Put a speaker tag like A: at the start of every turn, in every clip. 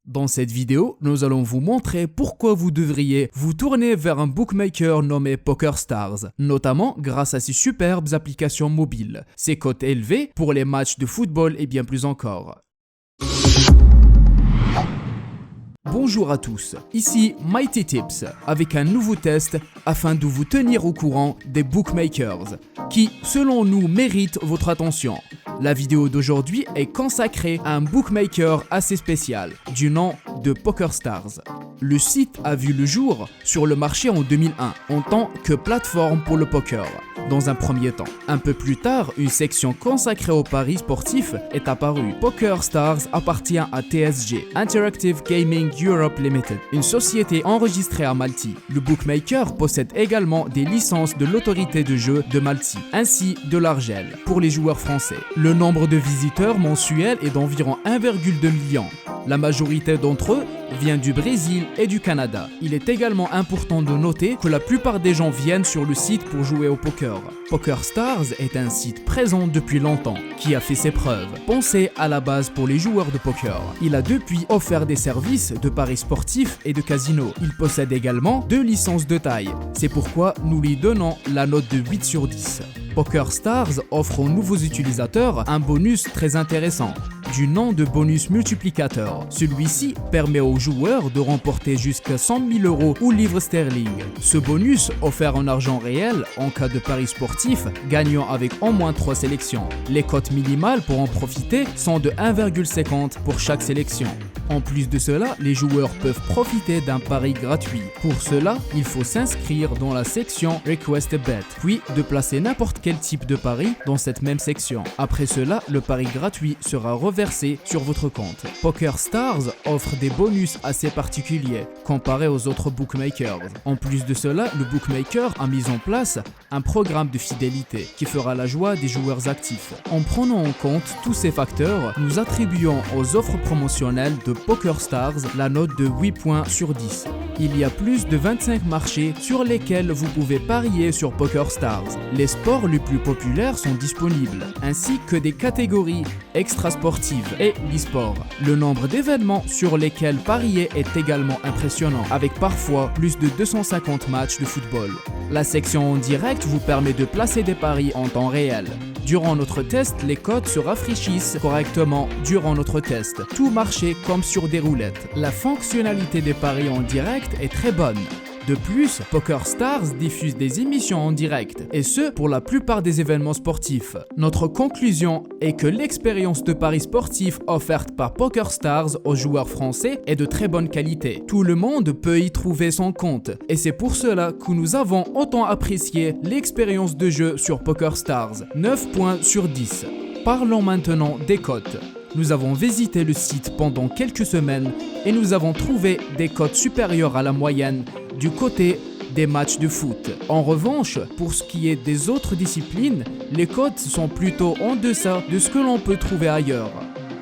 A: Dans cette vidéo, nous allons vous montrer pourquoi vous devriez vous tourner vers un bookmaker nommé PokerStars, notamment grâce à ses superbes applications mobiles, ses cotes élevées pour les matchs de football et bien plus encore. Bonjour à tous, ici Mighty Tips avec un nouveau test afin de vous tenir au courant des bookmakers qui, selon nous, méritent votre attention. La vidéo d'aujourd'hui est consacrée à un bookmaker assez spécial du nom de PokerStars. Le site a vu le jour sur le marché en 2001 en tant que plateforme pour le poker. Dans un premier temps. Un peu plus tard, une section consacrée aux paris sportifs est apparue. PokerStars appartient à TSG, Interactive Gaming Europe Limited, une société enregistrée à Malte. Le bookmaker possède également des licences de l'autorité de jeu de Malte, ainsi de l'Argel, pour les joueurs français. Le nombre de visiteurs mensuels est d'environ 1,2 million. La majorité d'entre eux vient du Brésil et du Canada. Il est également important de noter que la plupart des gens viennent sur le site pour jouer au poker. PokerStars est un site présent depuis longtemps, qui a fait ses preuves, pensé à la base pour les joueurs de poker. Il a depuis offert des services de paris sportifs et de casino. Il possède également 2 licences de taille. C'est pourquoi nous lui donnons la note de 8 sur 10. PokerStars offre aux nouveaux utilisateurs un bonus très intéressant, du nom de bonus multiplicateur. Celui-ci permet aux joueurs de remporter jusqu'à 100 000 euros ou livres sterling. Ce bonus offert en argent réel en cas de paris sportif gagnant avec au moins 3 sélections. Les cotes minimales pour en profiter sont de 1,50 pour chaque sélection. En plus de cela, les joueurs peuvent profiter d'un pari gratuit. Pour cela, il faut s'inscrire dans la section Request a Bet, puis de placer n'importe quel type de pari dans cette même section. Après cela, le pari gratuit sera reversé sur votre compte. PokerStars offre des bonus assez particuliers comparés aux autres bookmakers. En plus de cela, le bookmaker a mis en place un programme de fidélité qui fera la joie des joueurs actifs. En prenant en compte tous ces facteurs, nous attribuons aux offres promotionnelles de PokerStars la note de 8 points sur 10. Il y a plus de 25 marchés sur lesquels vous pouvez parier sur PokerStars. Les sports les plus populaires sont disponibles, ainsi que des catégories extrasportives et l'e-sport. Le nombre d'événements sur lesquels parier est également impressionnant, avec parfois plus de 250 matchs de football. La section en direct vous permet de placer des paris en temps réel. Durant notre test, les cotes se rafraîchissent correctement durant notre test. Tout marchait comme sur des roulettes. La fonctionnalité des paris en direct est très bonne. De plus, PokerStars diffuse des émissions en direct, et ce pour la plupart des événements sportifs. Notre conclusion est que l'expérience de paris sportifs offerte par PokerStars aux joueurs français est de très bonne qualité. Tout le monde peut y trouver son compte, et c'est pour cela que nous avons autant apprécié l'expérience de jeu sur PokerStars, 9 points sur 10. Parlons maintenant des cotes. Nous avons visité le site pendant quelques semaines et nous avons trouvé des cotes supérieures à la moyenne du côté des matchs de foot. En revanche, pour ce qui est des autres disciplines, les cotes sont plutôt en deçà de ce que l'on peut trouver ailleurs.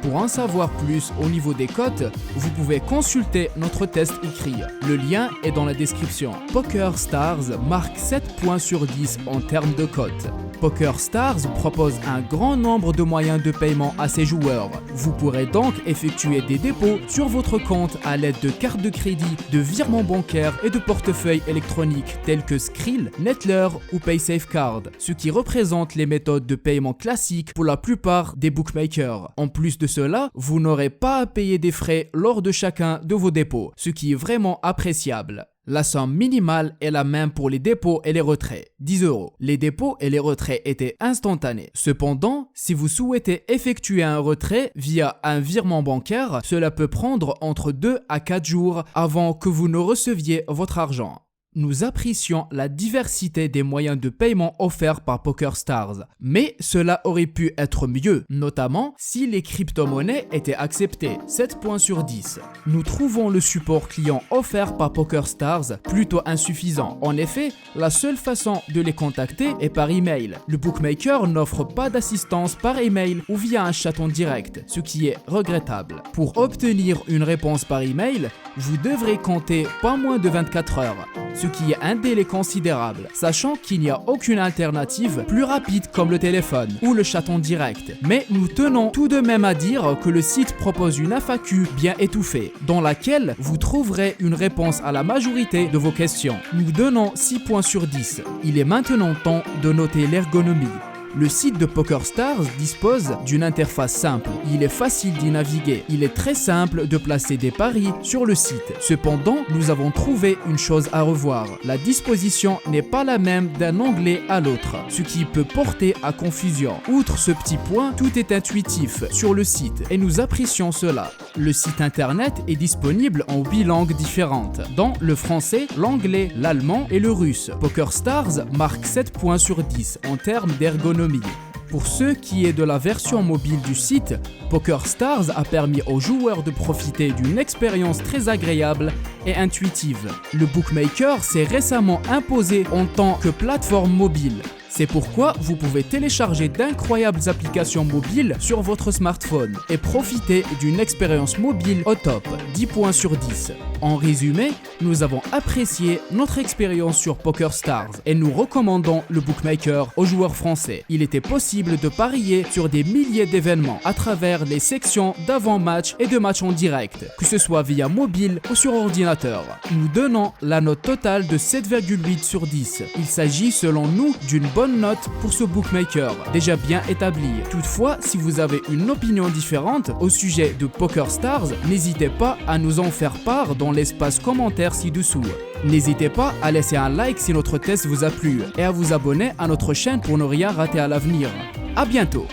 A: Pour en savoir plus au niveau des cotes, vous pouvez consulter notre test écrit. Le lien est dans la description. PokerStars marque 7 points sur 10 en termes de cotes. PokerStars propose un grand nombre de moyens de paiement à ses joueurs. Vous pourrez donc effectuer des dépôts sur votre compte à l'aide de cartes de crédit, de virements bancaires et de portefeuilles électroniques tels que Skrill, Neteller ou PaySafeCard, ce qui représente les méthodes de paiement classiques pour la plupart des bookmakers. En plus de cela, vous n'aurez pas à payer des frais lors de chacun de vos dépôts, ce qui est vraiment appréciable. La somme minimale est la même pour les dépôts et les retraits, 10 euros. Les dépôts et les retraits étaient instantanés. Cependant, si vous souhaitez effectuer un retrait via un virement bancaire, cela peut prendre entre 2 à 4 jours avant que vous ne receviez votre argent. Nous apprécions la diversité des moyens de paiement offerts par PokerStars, mais cela aurait pu être mieux, notamment si les crypto-monnaies étaient acceptées, 7 points sur 10. Nous trouvons le support client offert par PokerStars plutôt insuffisant. En effet, la seule façon de les contacter est par email. Le bookmaker n'offre pas d'assistance par email ou via un chat en direct, ce qui est regrettable. Pour obtenir une réponse par email, vous devrez compter pas moins de 24 heures. ce qui est un délai considérable, sachant qu'il n'y a aucune alternative plus rapide comme le téléphone ou le chat en direct. Mais nous tenons tout de même à dire que le site propose une FAQ bien étouffée, dans laquelle vous trouverez une réponse à la majorité de vos questions. Nous donnons 6 points sur 10. Il est maintenant temps de noter l'ergonomie. Le site de PokerStars dispose d'une interface simple. Il est facile d'y naviguer. Il est très simple de placer des paris sur le site. Cependant, nous avons trouvé une chose à revoir. La disposition n'est pas la même d'un onglet à l'autre, ce qui peut porter à confusion. Outre ce petit point, tout est intuitif sur le site et nous apprécions cela. Le site internet est disponible en 8 langues différentes, dont le français, l'anglais, l'allemand et le russe. PokerStars marque 7 points sur 10 en termes d'ergonomie. Pour ce qui est de la version mobile du site, PokerStars a permis aux joueurs de profiter d'une expérience très agréable et intuitive. Le bookmaker s'est récemment imposé en tant que plateforme mobile. C'est pourquoi vous pouvez télécharger d'incroyables applications mobiles sur votre smartphone et profiter d'une expérience mobile au top, 10 points sur 10. En résumé, nous avons apprécié notre expérience sur PokerStars et nous recommandons le bookmaker aux joueurs français. Il était possible de parier sur des milliers d'événements à travers les sections d'avant-match et de match en direct, que ce soit via mobile ou sur ordinateur. Nous donnons la note totale de 7,8 sur 10. Il s'agit selon nous d'une bonne note pour ce bookmaker, déjà bien établi. Toutefois, si vous avez une opinion différente au sujet de PokerStars, n'hésitez pas à nous en faire part dans l'espace commentaire ci-dessous. N'hésitez pas à laisser un like si notre test vous a plu et à vous abonner à notre chaîne pour ne rien rater à l'avenir. À bientôt!